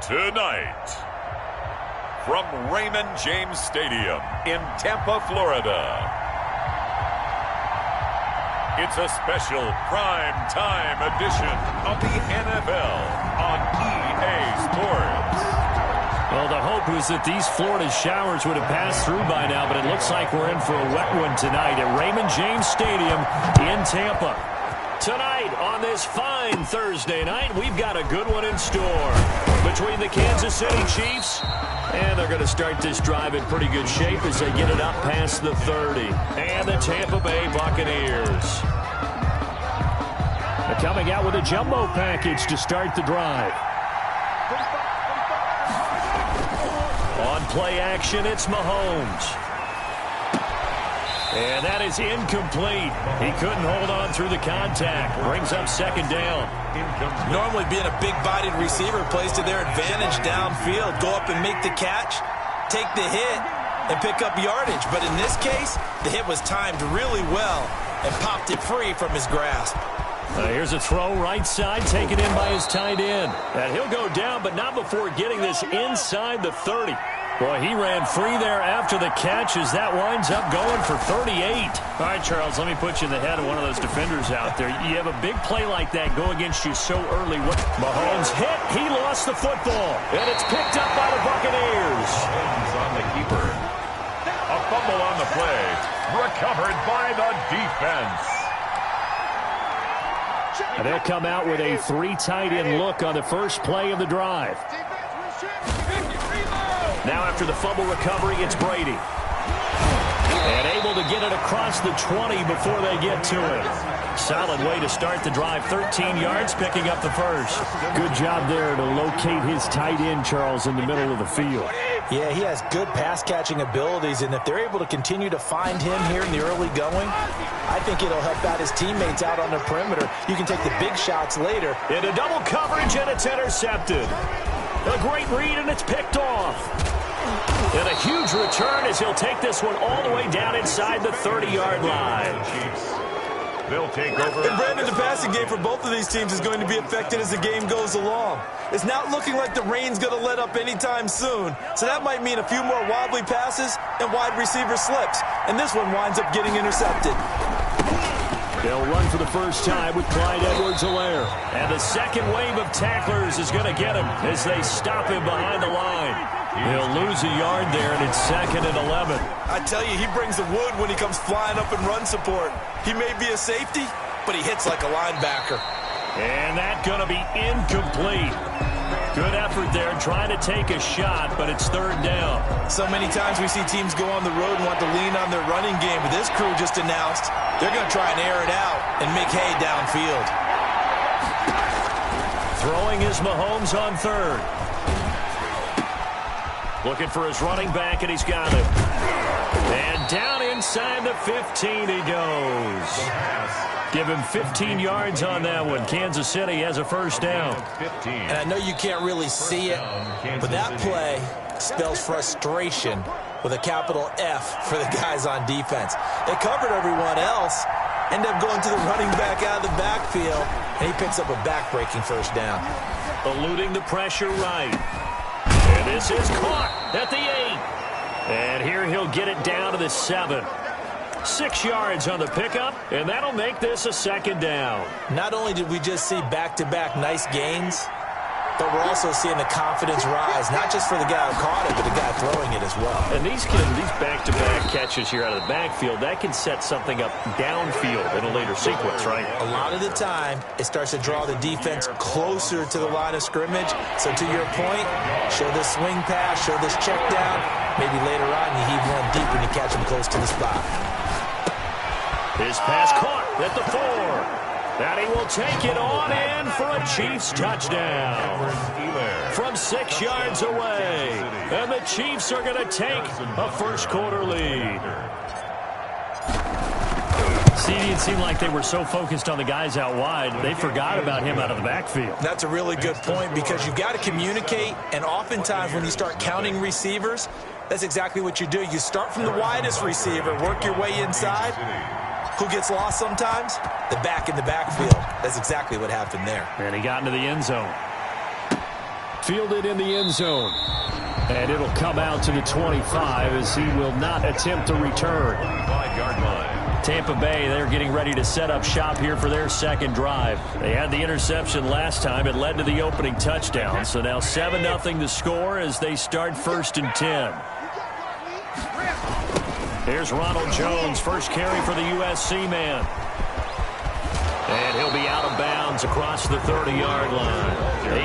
Tonight, from Raymond James Stadium in Tampa, Florida, it's a special prime time edition of the NFL on EA Sports. Well, the hope was that these Florida showers would have passed through by now, but it looks like we're in for a wet one tonight at Raymond James Stadium in Tampa. Tonight, on this fine Thursday night, we've got a good one in store between the Kansas City Chiefs, and they're going to start this drive in pretty good shape as they get it up past the 30, and the Tampa Bay Buccaneers. They're coming out with a jumbo package to start the drive. On play action, it's Mahomes. And that is incomplete. He couldn't hold on through the contact. Brings up second down. Normally being a big-bodied receiver plays to their advantage downfield. Go up and make the catch, take the hit, and pick up yardage. But in this case, the hit was timed really well and popped it free from his grasp. Here's a throw right side, taken in by his tight end. And he'll go down, but not before getting this inside the 30. Boy, he ran free there after the catch as that winds up going for 38. All right, Charles, let me put you in the head of one of those defenders out there. You have a big play like that go against you so early. Mahomes hit. He lost the football. And it's picked up by the Buccaneers. Hands on the keeper. A fumble on the play. Recovered by the defense. And they'll come out with a three tight end look on the first play of the drive. Now after the fumble recovery, it's Brady. And able to get it across the 20 before they get to it. Solid way to start the drive. 13 yards, picking up the first. Good job there to locate his tight end, Charles, in the middle of the field. Yeah, he has good pass-catching abilities, and if they're able to continue to find him here in the early going, I think it'll help out his teammates out on the perimeter. You can take the big shots later. Into double coverage, and it's intercepted. A great read, and it's picked off. And a huge return as he'll take this one all the way down inside the 30-yard line. They'll take over. And Brandon, the passing game for both of these teams is going to be affected as the game goes along. It's not looking like the rain's going to let up anytime soon. So that might mean a few more wobbly passes and wide receiver slips. And this one winds up getting intercepted. They'll run for the first time with Clyde Edwards-Helaire. And the second wave of tacklers is going to get him as they stop him behind the line. He'll lose a yard there, and it's 2nd and 11. I tell you, he brings the wood when he comes flying up in run support. He may be a safety, but he hits like a linebacker. And that's going to be incomplete. Good effort there trying to take a shot, but it's 3rd down. So many times we see teams go on the road and want to lean on their running game, but this crew just announced they're going to try and air it out and make hay downfield. Throwing is Mahomes on 3rd. Looking for his running back, and he's got it. And down inside the 15 he goes. Give him 15 yards on that one. Kansas City has a first down. And I know you can't really see it, but that play spells frustration with a capital F for the guys on defense. They covered everyone else, end up going to the running back out of the backfield, and he picks up a back-breaking first down. Eluding the pressure right. And this is caught at the 8. And here he'll get it down to the 7. 6 yards on the pickup, and that'll make this a 2nd down. Not only did we just see back-to-back nice gains, but we're also seeing the confidence rise, not just for the guy who caught it, but the guy throwing it as well. And these back-to-back catches here out of the backfield, that can set something up downfield in a later sequence, right? A lot of the time, it starts to draw the defense closer to the line of scrimmage. So to your point, show this swing pass, show this check down. Maybe later on you heave one deep when you catch him close to the spot. His pass caught at the 4. And he will take it on in for a Chiefs touchdown. From 6 yards away. And the Chiefs are going to take a first-quarter lead. See, it seemed like they were so focused on the guys out wide, they forgot about him out of the backfield. That's a really good point because you've got to communicate, and oftentimes when you start counting receivers, that's exactly what you do. You start from the widest receiver, work your way inside. Who gets lost sometimes? The back in the backfield. That's exactly what happened there. And he got into the end zone. fielded in the end zone. And it'll come out to the 25 as he will not attempt to return. 5-yard line. Tampa Bay, they're getting ready to set up shop here for their second drive. They had the interception last time. It led to the opening touchdown. So now 7-0 to score as they start 1st and 10. Here's Ronald Jones, first carry for the USC man. And he'll be out of bounds across the 30-yard line.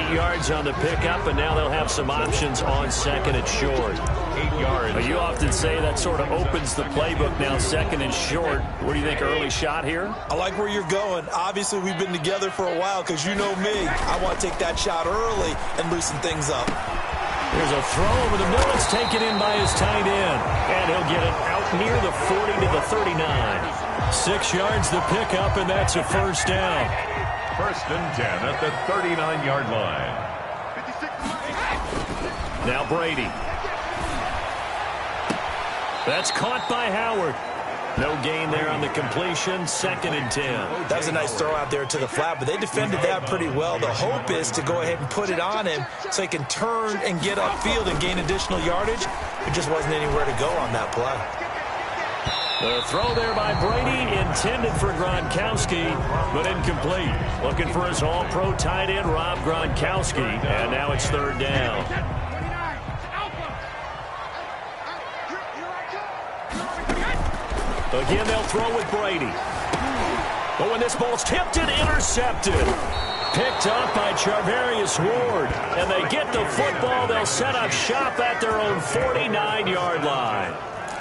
8 yards on the pickup, and now they'll have some options on 2nd and short. 8 yards. But you often say that sort of opens the playbook now, 2nd and short. What do you think, early shot here? I like where you're going. Obviously, we've been together for a while because you know me. I want to take that shot early and loosen things up. There's a throw over the middle. It's taken in by his tight end. And he'll get it out near the 40 to the 39. 6 yards the pickup, and that's a first down. 1st and 10 at the 39-yard line. Now Brady. That's caught by Howard. No gain there on the completion. 2nd and 10. That was a nice throw out there to the flat, but they defended that pretty well. The hope is to go ahead and put it on him so he can turn and get upfield and gain additional yardage. There just wasn't anywhere to go on that play. The throw there by Brady, intended for Gronkowski, but incomplete. Looking for his all-pro tight end, Rob Gronkowski, and now it's 3rd down. Again, they'll throw with Brady. But when this ball's tipped and intercepted. Picked up by Charvarius Ward. And they get the football. They'll set up shop at their own 49-yard line.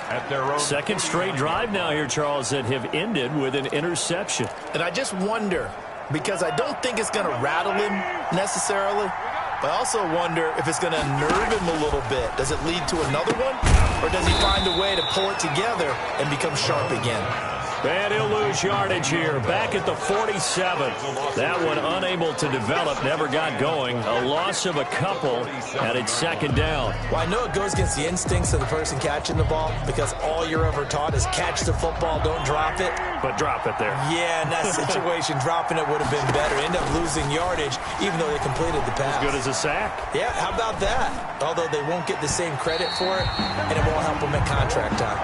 At their own. 2nd straight drive now here, Charles, that have ended with an interception. And I just wonder, because I don't think it's going to rattle him necessarily, but I also wonder if it's going to unnerve him a little bit. Does it lead to another one? Or does he find a way to pull it together and become sharp again? And he'll lose yardage here. Back at the 47. That one unable to develop, never got going. A loss of a couple, and it's 2nd down. Well, I know it goes against the instincts of the person catching the ball because all you're ever taught is catch the football, don't drop it. But drop it there. Yeah, in that situation, dropping it would have been better. End up losing yardage, even though they completed the pass. As good as a sack. Yeah, how about that? Although they won't get the same credit for it, and it won't help them at contract time.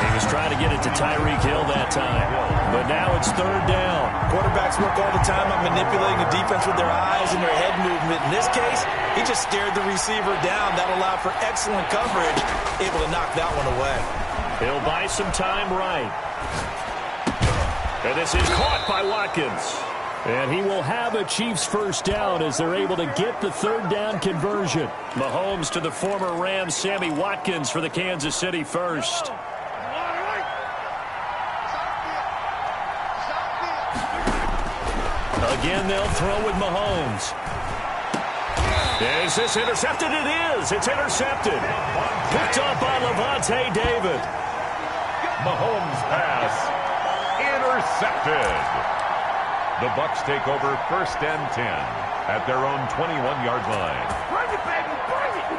He was trying to get it to Tyreek Hill that time. But now it's 3rd down. Quarterbacks work all the time on manipulating the defense with their eyes and their head movement. In this case, he just stared the receiver down. That allowed for excellent coverage, able to knock that one away. He'll buy some time right. And this is caught by Watkins. And he will have a Chiefs first down as they're able to get the 3rd down conversion. Mahomes to the former Rams, Sammy Watkins for the Kansas City first. Again, they'll throw with Mahomes. Is this intercepted? It is. It's intercepted. Picked up by Levante David. Mahomes pass. Intercepted. The Bucs take over 1st and 10 at their own 21-yard line. Bring it, baby, bring it!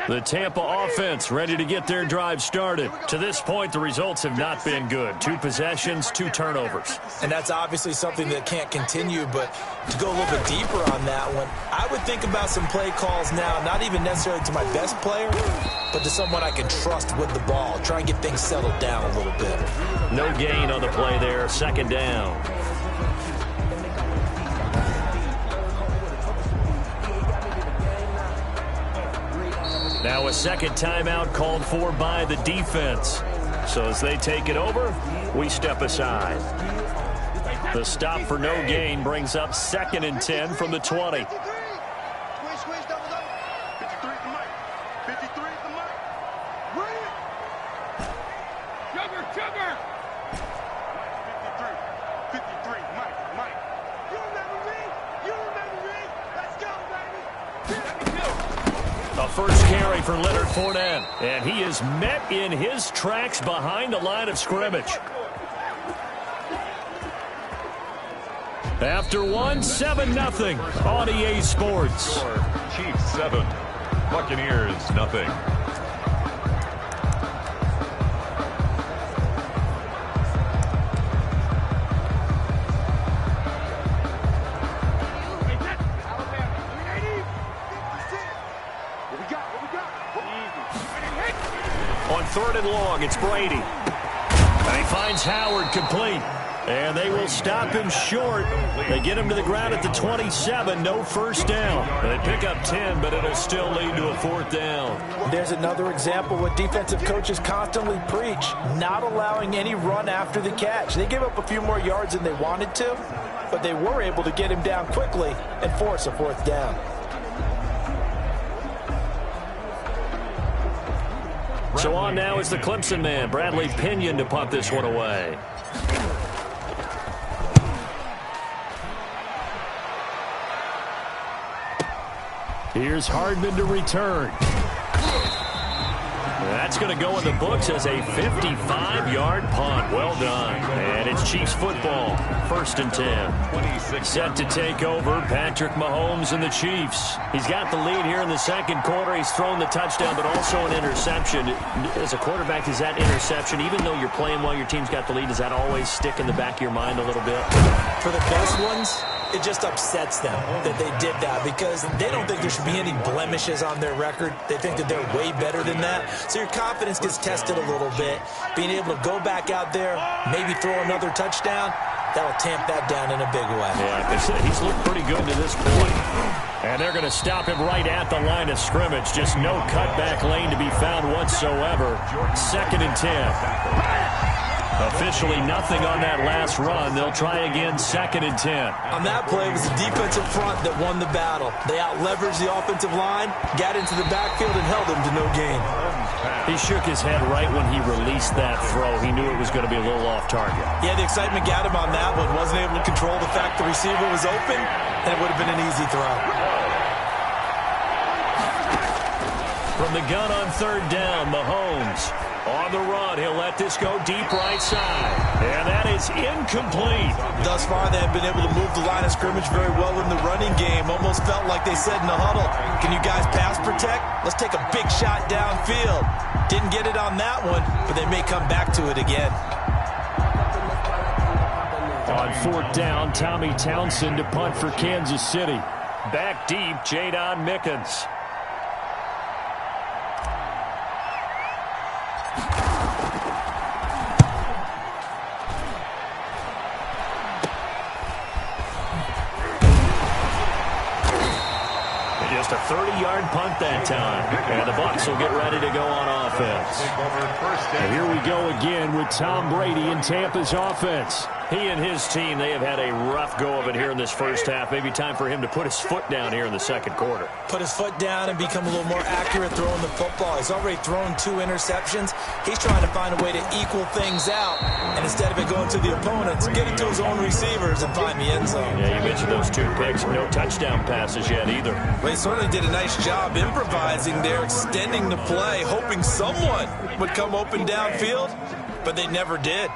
The Tampa offense ready to get their drive started. To this point, the results have not been good. 2 possessions, 2 turnovers. And that's obviously something that can't continue, but to go a little bit deeper on that one, I would think about some play calls now, not even necessarily to my best player, but to someone I can trust with the ball. Try and get things settled down a little bit. No gain on the play there. 2nd down. Now a second timeout called for by the defense. So as they take it over, we step aside. The stop for no gain brings up 2nd and 10 from the 20. First carry for Leonard Fournette, and he is met in his tracks behind the line of scrimmage. After 1, 7-0 on EA Sports. Chiefs 7, Buccaneers 0. On 3rd and long, it's Brady. And he finds Howard complete. And they will stop him short. They get him to the ground at the 27. No first down. They pick up 10, but it'll still lead to a 4th down. There's another example what defensive coaches constantly preach, not allowing any run after the catch. They gave up a few more yards than they wanted to, but they were able to get him down quickly and force a 4th down. So on now is the Clemson man, Bradley Pinion, to punt this one away. Here's Hardman to return. That's going to go in the books as a 55-yard punt. Well done. And it's Chiefs football. 1st and 10. Set to take over, Patrick Mahomes and the Chiefs. He's got the lead here in the 2nd quarter. He's thrown the touchdown, but also an interception. As a quarterback, is that interception, even though you're playing while your team's got the lead, does that always stick in the back of your mind a little bit? For the best ones, it just upsets them that they did that because they don't think there should be any blemishes on their record. They think that they're way better than that. So your confidence gets tested a little bit. Being able to go back out there, maybe throw another touchdown, that'll tamp that down in a big way. Yeah, like I said, he's looked pretty good to this point. And they're going to stop him right at the line of scrimmage. Just no cutback lane to be found whatsoever. 2nd and 10. Officially nothing on that last run. They'll try again, 2nd and 10. On that play, it was the defensive front that won the battle. They out-leveraged the offensive line, got into the backfield, and held them to no gain. He shook his head right when he released that throw. He knew it was going to be a little off target. Yeah, the excitement got him on that one. Wasn't able to control the fact the receiver was open, and it would have been an easy throw. From the gun on 3rd down, Mahomes. On the run, he'll let this go deep right side. And that is incomplete. Thus far, they have been able to move the line of scrimmage very well in the running game. Almost felt like they said in the huddle, can you guys pass protect? Let's take a big shot downfield. Didn't get it on that one, but they may come back to it again. On 4th down, Tommy Townsend to punt for Kansas City. Back deep, Jadon Mickens. Just a 30-yard punt that time. And the Bucs will get ready to go on offense. And here we go again with Tom Brady in Tampa's offense. He and his team, they have had a rough go of it here in this first half. Maybe time for him to put his foot down here in the 2nd quarter. Put his foot down and become a little more accurate throwing the football. He's already thrown 2 interceptions. He's trying to find a way to equal things out. And instead of it going to the opponents, get it to his own receivers and find the end zone. Yeah, you mentioned those 2 picks. No touchdown passes yet either. Well, he certainly did a nice job improvising there, extending the play, hoping someone would come open downfield, but they never did.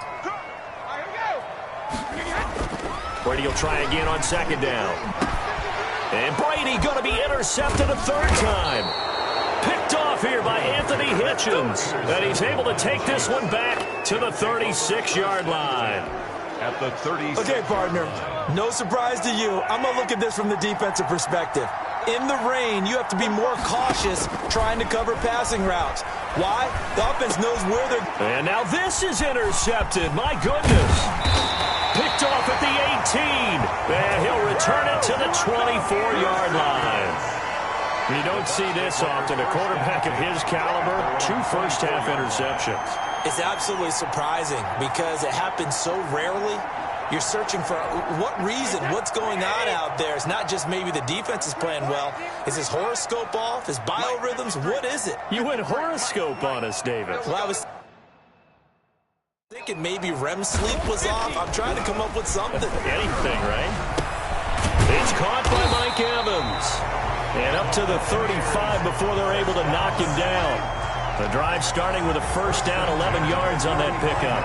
Brady will try again on 2nd down. And Brady going to be intercepted a 3rd time. picked off here by Anthony Hitchens. And he's able to take this one back to the 36-yard line. At the 36. Okay, partner, no surprise to you. I'm going to look at this from the defensive perspective. In the rain, you have to be more cautious trying to cover passing routes. Why? The offense knows where they're... And now this is intercepted. My goodness. Picked off at the 18. And he'll return it to the 24-yard line. You don't see this often. A quarterback of his caliber, 2 first-half interceptions. It's absolutely surprising because it happens so rarely. You're searching for what reason, what's going on out there. It's not just maybe the defense is playing well. Is his horoscope off? His biorhythms? What is it? You went horoscope on us, David. Well, I was thinking maybe REM sleep was off. I'm trying to come up with something. Anything, right? It's caught by Mike Evans. And up to the 35 before they're able to knock him down. The drive starting with a first down, 11 yards on that pickup.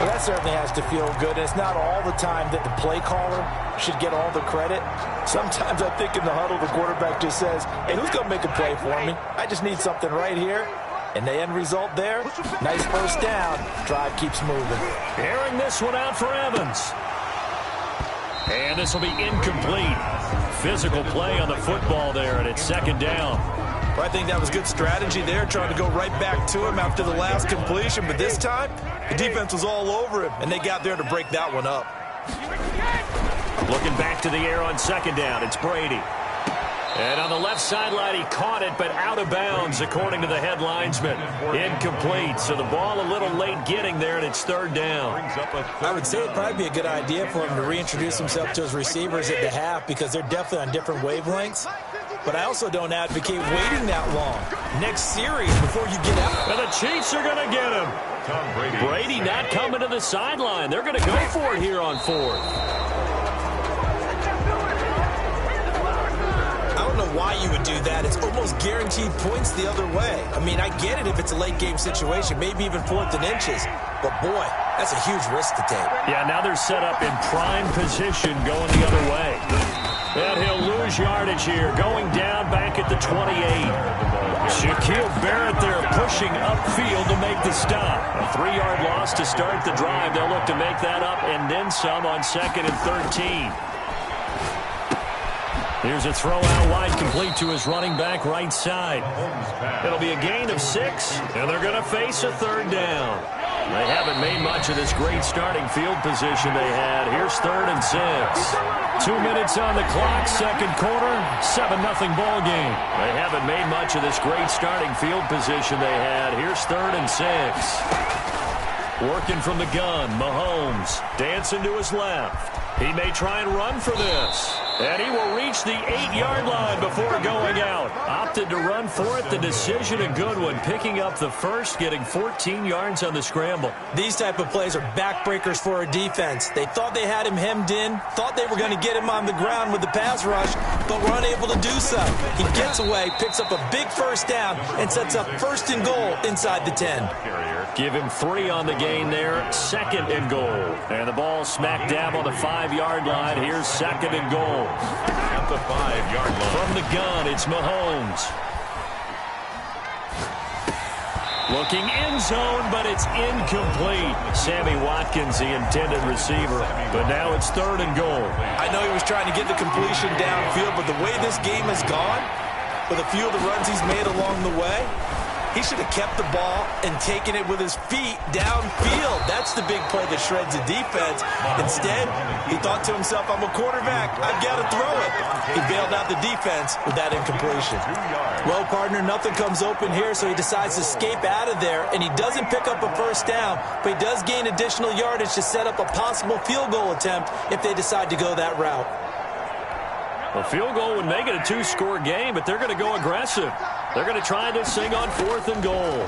Well, that certainly has to feel good. And it's not all the time that the play caller should get all the credit. Sometimes I think in the huddle, the quarterback just says, hey, who's going to make a play for me? I just need something right here. And the end result there, nice first down. Drive keeps moving. Airing this one out for Evans. And this will be incomplete. Physical play on the football there, and it's second down. Well, I think that was good strategy there, trying to go right back to him after the last completion. But this time, the defense was all over him, and they got there to break that one up. Looking back to the air on second down, it's Brady. And on the left sideline, he caught it, but out of bounds, according to the head linesman. Incomplete, so the ball a little late getting there, and it's third down. I would say it'd probably be a good idea for him to reintroduce himself to his receivers at the half because they're definitely on different wavelengths. But I also don't advocate waiting that long. Next series before you get out. And the Chiefs are going to get him. Brady not coming to the sideline. They're going to go for it here on fourth. I don't know why you would do that. It's almost guaranteed points the other way. I mean, I get it if it's a late game situation, maybe even 4th and inches. But, boy, that's a huge risk to take. Yeah, now they're set up in prime position going the other way. And he'll lose yardage here, going down back at the 28. Shaquille Barrett there pushing upfield to make the stop. A 3-yard loss to start the drive. They'll look to make that up and then some on 2nd and 13. Here's a throw out wide, complete to his running back right side. It'll be a gain of 6, and they're going to face a third down. They haven't made much of this great starting field position they had. Here's 3rd and 6. 2 minutes on the clock, second quarter, 7-0 ball game. They haven't made much of this great starting field position they had. Here's 3rd and 6. Working from the gun, Mahomes dancing to his left. He may try and run for this. And he will reach the 8-yard line before going out. Opted to run for it. The decision, a good one. Picking up the first, getting 14 yards on the scramble. These type of plays are backbreakers for a defense. They thought they had him hemmed in, thought they were going to get him on the ground with the pass rush, but were unable to do so. He gets away, picks up a big first down, and sets up 1st and goal inside the 10. Give him 3 on the gain there, 2nd and goal. And the ball smack dab on the 5-yard line. Here's 2nd and goal. At the 5-yard line. From the gun, it's Mahomes. Looking end zone, but it's incomplete. Sammy Watkins, the intended receiver. But now it's 3rd and goal. I know he was trying to get the completion downfield, but the way this game has gone, with a few of the runs he's made along the way, he should have kept the ball and taken it with his feet downfield. That's the big play that shreds the defense. Instead, he thought to himself, I'm a quarterback. I've got to throw it. He bailed out the defense with that incompletion. Well, partner, nothing comes open here, so he decides to escape out of there, and he doesn't pick up a first down, but he does gain additional yardage to set up a possible field goal attempt if they decide to go that route. A field goal would make it a 2-score game, but they're going to go aggressive. They're going to try this thing on 4th and goal.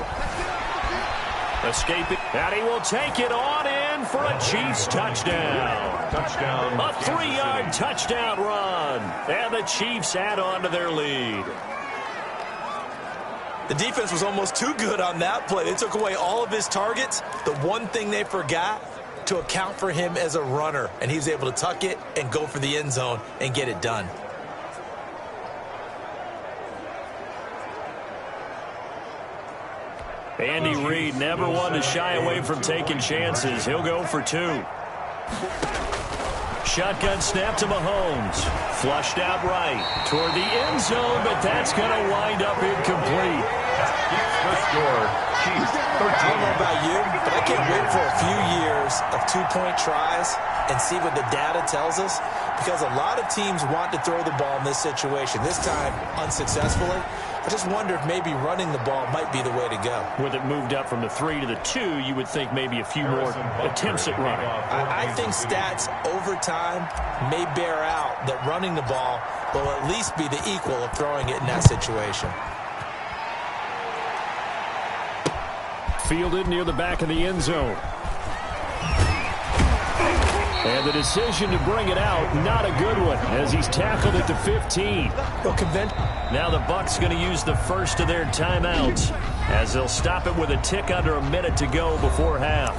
Escaping, and he will take it on in for a Chiefs touchdown. Touchdown. A 3-yard touchdown run, and the Chiefs add on to their lead. The defense was almost too good on that play. They took away all of his targets. The one thing they forgot, to account for him as a runner, and he was able to tuck it and go for the end zone and get it done. Andy Reid, never one to shy away from taking chances. He'll go for 2. Shotgun snap to Mahomes. Flushed out right toward the end zone, but that's going to wind up incomplete. The score, Chiefs 13. I don't know about you, but I can't wait for a few years of 2-point tries and see what the data tells us, because a lot of teams want to throw the ball in this situation, this time unsuccessfully. I just wonder if maybe running the ball might be the way to go. With it moved up from the 3 to the 2, you would think maybe a few more attempts at running. I think stats over time may bear out that running the ball will at least be the equal of throwing it in that situation. Fielded near the back of the end zone. And the decision to bring it out, not a good one, as he's tackled at the 15. Now the Bucs going to use the first of their timeouts, as they'll stop it with a tick under a minute to go before half.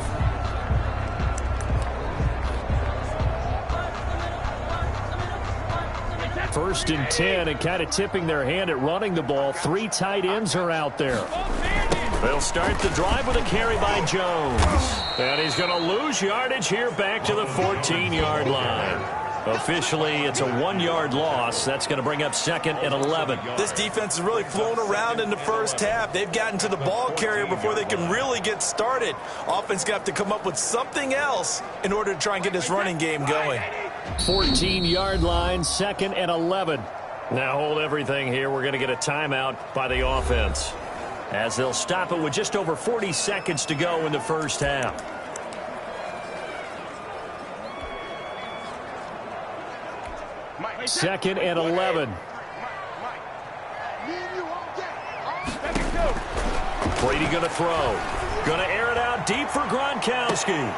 First and 10, and kind of tipping their hand at running the ball. 3 tight ends are out there. They'll start the drive with a carry by Jones. And he's going to lose yardage here back to the 14-yard line. Officially, it's a 1-yard loss. That's going to bring up 2nd and 11. This defense is really flown around in the first half. They've gotten to the ball carrier before they can really get started. Offense going to have to come up with something else in order to try and get this running game going. 14-yard line, 2nd and 11. Now hold everything here. We're going to get a timeout by the offense, as they'll stop it with just over 40 seconds to go in the first half. Second and 11. Brady going to throw. Going to air it out deep for Gronkowski.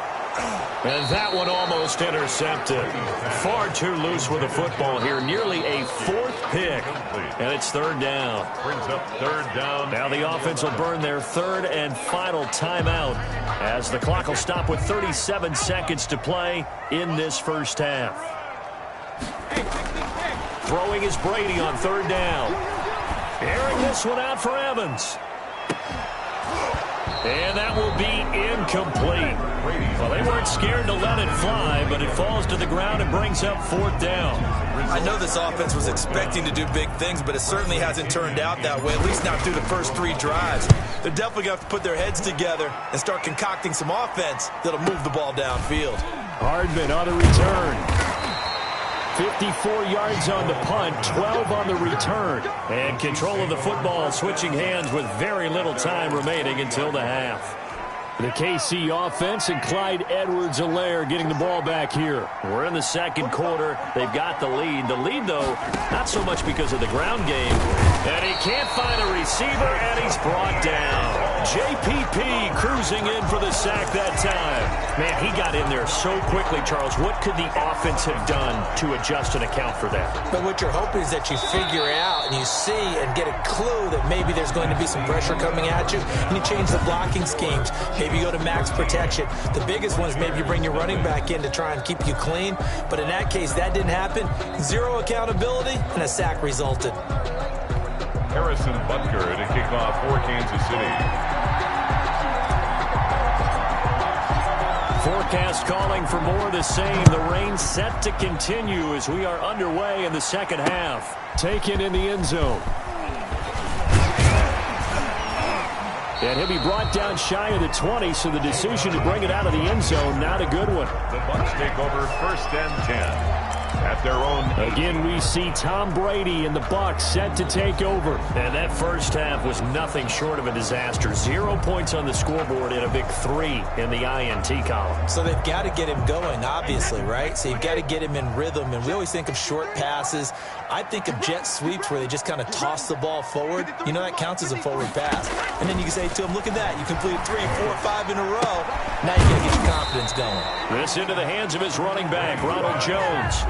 And that one almost intercepted. Far too loose with the football here. Nearly a 4th pick. And it's 3rd down. Brings up 3rd down. Now the offense will burn their 3rd and final timeout, as the clock will stop with 37 seconds to play in this first half. Throwing is Brady on 3rd down. Airing this one out for Evans. And that will be incomplete. Well, they weren't scared to let it fly, but it falls to the ground and brings up 4th down. I know this offense was expecting to do big things, but it certainly hasn't turned out that way, at least not through the first 3 drives. They're definitely going to have to put their heads together and start concocting some offense that'll move the ball downfield. Hardman on the return. 54 yards on the punt, 12 on the return. And control of the football switching hands with very little time remaining until the half. The KC offense and Clyde Edwards-Helaire getting the ball back here. We're in the second quarter. They've got the lead. The lead, though, not so much because of the ground game. And he can't find a receiver, and he's brought down. JPP cruising in for the sack that time. Man, he got in there so quickly, Charles. What could the offense have done to adjust and account for that? But what you're hoping is that you figure out and you see and get a clue that maybe there's going to be some pressure coming at you, and you change the blocking schemes. Maybe you go to max protection. The biggest one is maybe you bring your running back in to try and keep you clean. But in that case, that didn't happen. 0 accountability, and a sack resulted. Harrison Butker to kick off for Kansas City. Forecast calling for more of the same. The rain set to continue as we are underway in the second half. Taken in the end zone. And he'll be brought down shy of the 20, so the decision to bring it out of the end zone, not a good one. The Bucs take over 1st and 10. At their own. Again, we see Tom Brady and the Bucs set to take over. And that first half was nothing short of a disaster. 0 points on the scoreboard and a big 3 in the INT column. So they've got to get him going, obviously, right? So you've got to get him in rhythm. And we always think of short passes. I think of jet sweeps where they just kind of toss the ball forward. You know, that counts as a forward pass. And then you can say to him, look at that. You completed 3, 4, 5 in a row. Now you got to get your confidence going. This into the hands of his running back, Ronald Jones.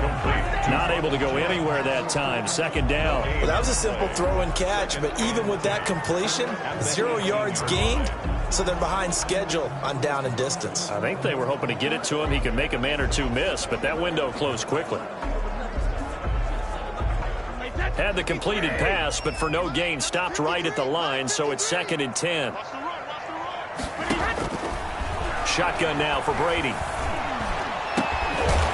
Not able to go anywhere that time. 2nd down. Well, that was a simple throw and catch, but even with that completion, 0 yards gained, so they're behind schedule on down and distance. I think they were hoping to get it to him. He could make a man or two miss, but that window closed quickly. Had the completed pass, but for no gain, stopped right at the line, so it's 2nd and 10. Shotgun now for Brady.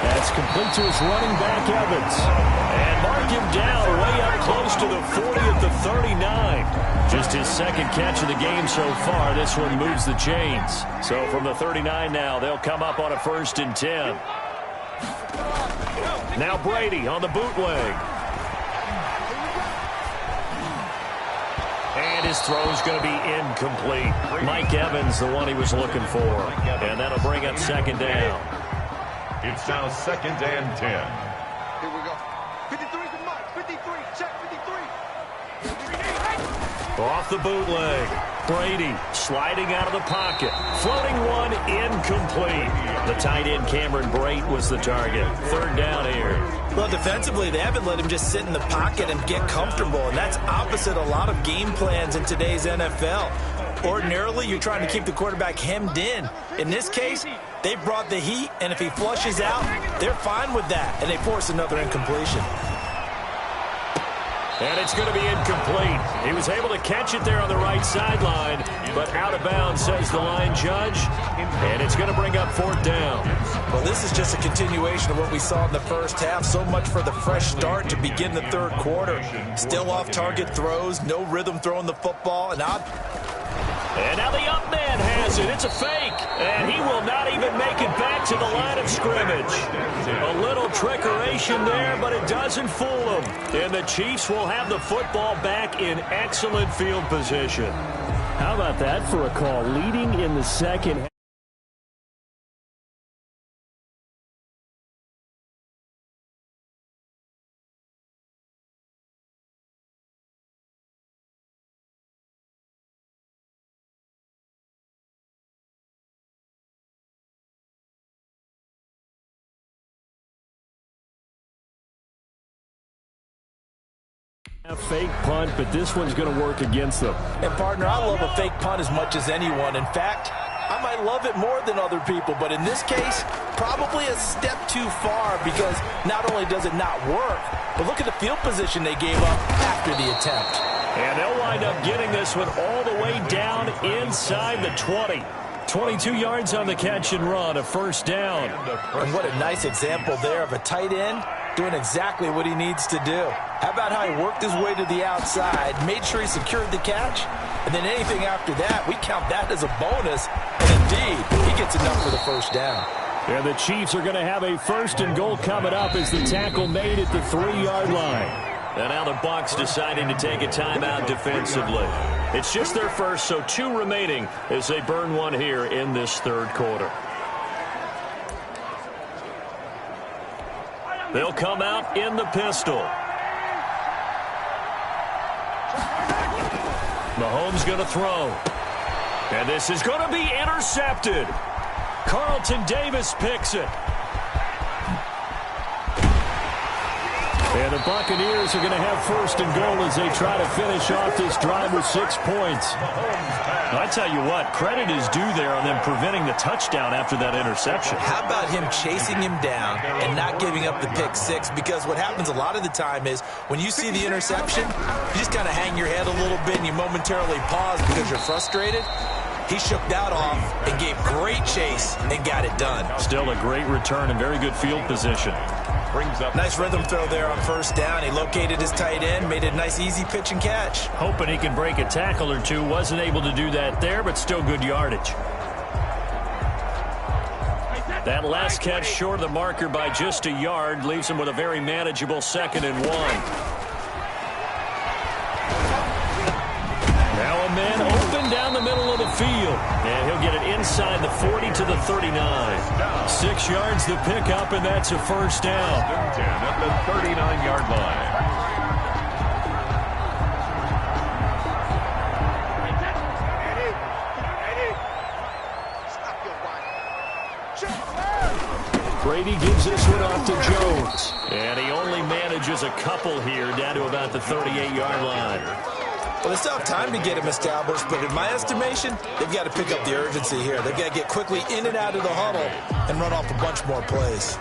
That's complete to his running back, Evans. And mark him down way up close to the 40 at the 39. Just his second catch of the game so far. This one moves the chains. So from the 39 now, they'll come up on a 1st and 10. Now Brady on the bootleg. And his throw's going to be incomplete. Mike Evans, the one he was looking for. And that'll bring up 2nd down. It's now 2nd and 10. Here we go. 53 to Mike. 53. Check 53. Off the bootleg. Brady sliding out of the pocket. Floating one incomplete. The tight end Cameron Brate was the target. 3rd down here. Well, defensively, they haven't let him just sit in the pocket and get comfortable, and that's opposite a lot of game plans in today's NFL. Ordinarily, you're trying to keep the quarterback hemmed in. In this case, they brought the heat, and if he flushes out, they're fine with that, and they force another incompletion. And it's going to be incomplete. He was able to catch it there on the right sideline, but out of bounds, says the line judge. And it's going to bring up 4th down. Well, this is just a continuation of what we saw in the first half. So much for the fresh start to begin the 3rd quarter. Still off-target throws, no rhythm throwing the football, and now the up man has it. It's a fake. And he will not even make it back to the line of scrimmage. A little trickeration there, but it doesn't fool him. And the Chiefs will have the football back in excellent field position. How about that for a call? Leading in the second half. A fake punt, but this one's going to work against them. And, partner, I love a fake punt as much as anyone. In fact, I might love it more than other people, but in this case, probably a step too far because not only does it not work, but look at the field position they gave up after the attempt. And they'll wind up getting this one all the way down inside the 20. 22 yards on the catch and run, a 1st down. And what a nice example there of a tight end doing exactly what he needs to do. How about how he worked his way to the outside, made sure he secured the catch, and then anything after that, we count that as a bonus. And indeed, he gets enough for the 1st down. And the Chiefs are going to have a 1st and goal coming up as the tackle made at the 3-yard line. And now the Bucs deciding to take a timeout defensively. It's just their first, so 2 remaining as they burn one here in this 3rd quarter. They'll come out in the pistol. Mahomes going to throw. And this is going to be intercepted. Carlton Davis picks it. And the Buccaneers are going to have 1st and goal as they try to finish off this drive with 6 points. I tell you what, credit is due there on them preventing the touchdown after that interception. How about him chasing him down and not giving up the pick 6? Because what happens a lot of the time is when you see the interception, you just kind of hang your head a little bit and you momentarily pause because you're frustrated. He shook that off and gave great chase and got it done. Still a great return and very good field position. Nice rhythm throw there on 1st down. He located his tight end, made it a nice easy pitch and catch. Hoping he can break a tackle or two. Wasn't able to do that there, but still good yardage. That last catch short of the marker by just a yard leaves him with a very manageable 2nd and 1. Now a man open down the middle of the field. And he'll get it inside the 40 to the 39. 6 yards the pickup, and that's a 1st down. 10 at the 39-yard line. Brady gives this one off to Jones. And he only manages a couple here down to about the 38-yard line. Well, they still have time to get him established, but in my estimation, they've got to pick up the urgency here. They've got to get quickly in and out of the huddle and run off a bunch more plays.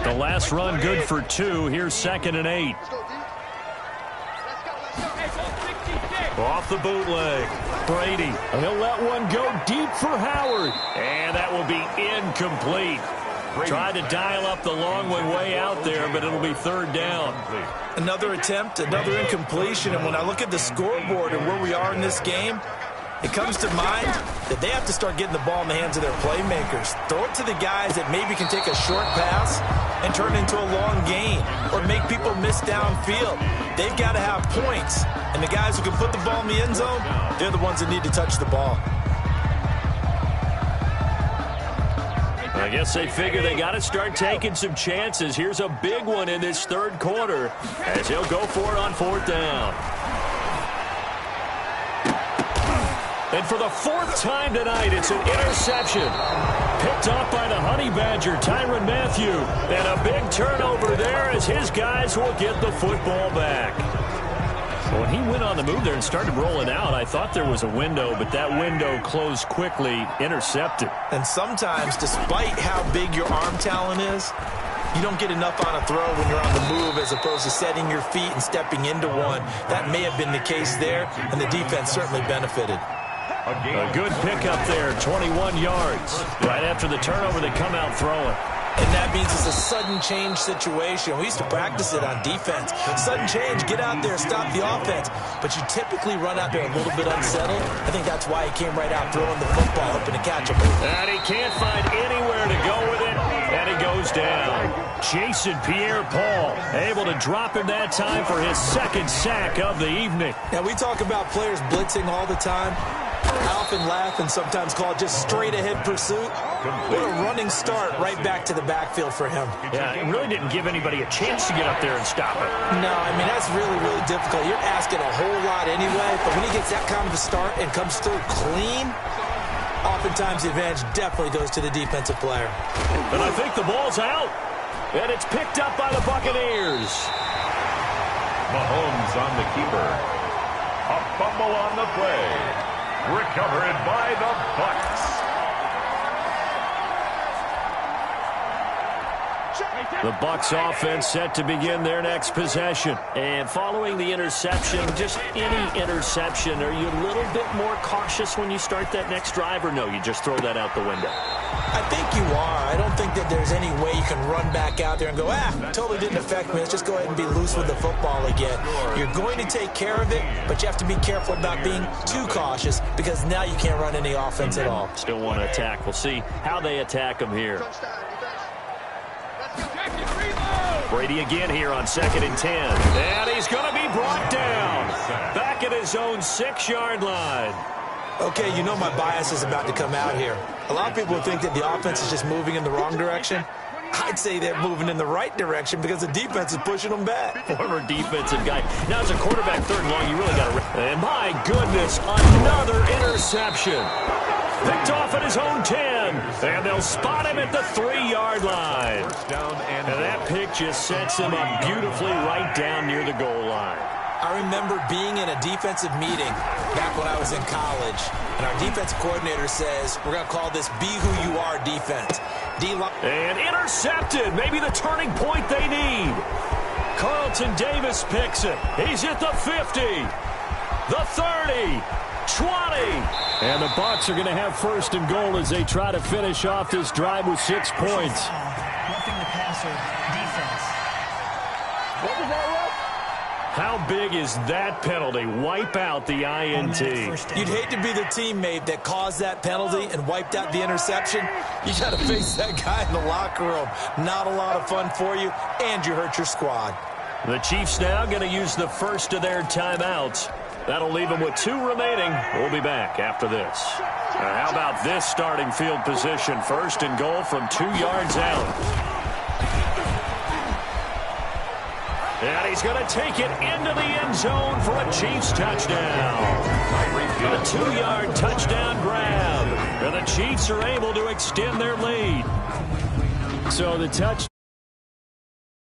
The last run good for 2. Here's 2nd and 8. Off the bootleg. Brady. And he'll let one go deep for Howard. And that will be incomplete. Tried to dial up the long one way out there, but it'll be third down. Another attempt, another incompletion. And when I look at the scoreboard and where we are in this game, it comes to mind that they have to start getting the ball in the hands of their playmakers. Throw it to the guys that maybe can take a short pass and turn it into a long gain or make people miss downfield. They've got to have points. And the guys who can put the ball in the end zone, they're the ones that need to touch the ball. I guess they figure they got to start taking some chances. Here's a big one in this third quarter as he'll go for it on fourth down. And for the fourth time tonight, it's an interception. Picked off by the Honey Badger, Tyrann Mathieu. And a big turnover there as his guys will get the football back. When he went on the move there and started rolling out, I thought there was a window, but that window closed quickly, intercepted. And sometimes, despite how big your arm talent is, you don't get enough on a throw when you're on the move as opposed to setting your feet and stepping into one. That may have been the case there, and the defense certainly benefited. A good pickup there, 21 yards. Right after the turnover, they come out throwing. And that means it's a sudden change situation. We used to practice it on defense. Sudden change, get out there, stop the offense. But you typically run out there a little bit unsettled. I think that's why he came right out throwing the football, hoping to catch him. And he can't find anywhere to go with it. And he goes down. Jason Pierre-Paul able to drop him that time for his second sack of the evening. Now, we talk about players blitzing all the time. I often laugh and sometimes call it just straight-ahead pursuit. What a running start right back to the backfield for him. Yeah, it really didn't give anybody a chance to get up there and stop it. No, I mean, that's really, really difficult. You're asking a whole lot anyway, but when he gets that kind of a start and comes through clean, oftentimes the advantage definitely goes to the defensive player. And I think the ball's out. And it's picked up by the Buccaneers. Mahomes on the keeper. A fumble on the play. Recovered by the Bucs. The Bucs offense set to begin their next possession. And following the interception, just any interception, are you a little bit more cautious when you start that next drive, or no, you just throw that out the window? I think you are. I don't think that there's any way you can run back out there and go, totally didn't affect me. Let's just go ahead and be loose with the football again. You're going to take care of it, but you have to be careful about being too cautious because now you can't run any offense at all. Still want to attack. We'll see how they attack them here. Brady again here on 2nd and 10. And he's going to be brought down. Back at his own 6-yard line. Okay, you know my bias is about to come out here. A lot of people think that the offense is just moving in the wrong direction. I'd say they're moving in the right direction because the defense is pushing them back. Former defensive guy. Now as a quarterback 3rd and long, you really got to... And my goodness, another interception. Picked off at his own 10. And they'll spot him at the 3-yard line. And that pick just sets him up beautifully right down near the goal line. I remember being in a defensive meeting back when I was in college, and our defensive coordinator says, we're going to call this Be Who You Are defense. And intercepted, maybe the turning point they need. Carlton Davis picks it. He's at the 50, the 30, 20. And the Bucs are going to have 1st and goal as they try to finish off this drive with 6 points. Roughing the passer, defense. What was that, Ruff? How big is that penalty? Wipe out the INT. You'd hate to be the teammate that caused that penalty and wiped out the interception. You got to face that guy in the locker room. Not a lot of fun for you, and you hurt your squad. The Chiefs now going to use the first of their timeouts. That'll leave them with 2 remaining. We'll be back after this. How about this starting field position? 1st and goal from 2 yards out. And he's going to take it into the end zone for a Chiefs touchdown. A 2-yard touchdown grab. And the Chiefs are able to extend their lead. So the touchdown.